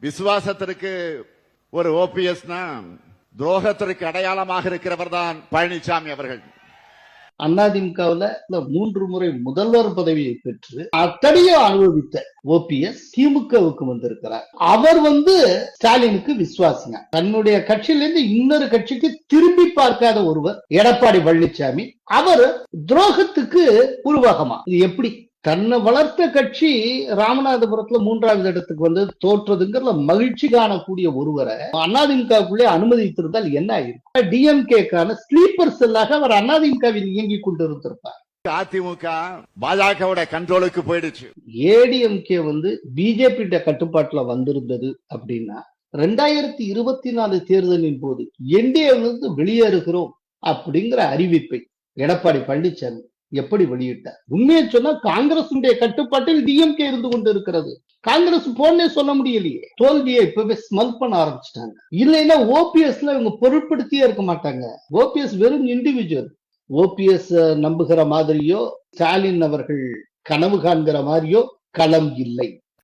விசுவாசத்திற்கு ஒரு ஓபிஎஸ் துரோகத்திற்கு அடையாளமாக இருக்கிறவர் தான் பழனிசாமி அவர்கள். அதிமுகவுல 3 முறை முதல்வர் பதவியை பெற்று அத்தனையும் அனுபவித்த ஓபிஎஸ் திமுகவுக்கு வந்திருக்கிறார். அவர் ஸ்டாலினுக்கு விசுவாசிங்க. தன்னுடைய கட்சியிலிருந்து இன்னொரு கட்சிக்கு திரும்பி பார்க்காத ஒருவர் எடப்பாடி பழனிசாமி. அவர் துரோகத்துக்கு உருவாகமா? இது எப்படி? தன்னை வளர்த்த கட்சி ராமநாதபுரத்துல 3வது இடத்துக்கு தோற்றதுங்கிற மகிழ்ச்சி காணக்கூடிய ஒருவரை அதிமுகவுக்குள்ளே அனுமதித்திருந்தால் என்ன ஆயிருக்கும்? டிஎம்கேக்கான ஸ்லீப்பர் செல்லாக அவர் அதிமுகவில் இயங்கிக் கொண்டிருந்திருப்பார். அதிமுக பாஜகவோட கண்ட்ரோலுக்கு போயிடுச்சு. ஏடிஎம்கே பிஜேபி கட்டுப்பாட்டுல வந்திருந்தது அப்படின்னா 2024 தேர்தலின் போது என்டிஏவிலிருந்து வெளியேறுகிறோம் அப்படிங்கிற அறிவிப்பை எடப்பாடி பழனிசாமி எப்படி வெளியிட்டார்? உண்மையை சொன்னா காங்கிரஸ் கட்டுப்பாட்டில் டிஎம்கே இருந்து கொண்டு இருக்கிறது. காங்கிரஸ் போனே சொல்ல முடியலையே. தோல்வியை இப்பவே ஸ்மெல் பண்ண ஆரம்பிச்சிட்டாங்க. இல்லைன்னா ஓபிஎஸ்ல இவங்க பொருட்படுத்தியே இருக்க மாட்டாங்க. ஓபிஎஸ் வெறும் இண்டிவிஜுவல். ஓபிஎஸ் நம்புகிற மாதிரியோ ஸ்டாலின் அவர்கள் கனவு காண்கிற மாதிரியோ களம் இல்லை.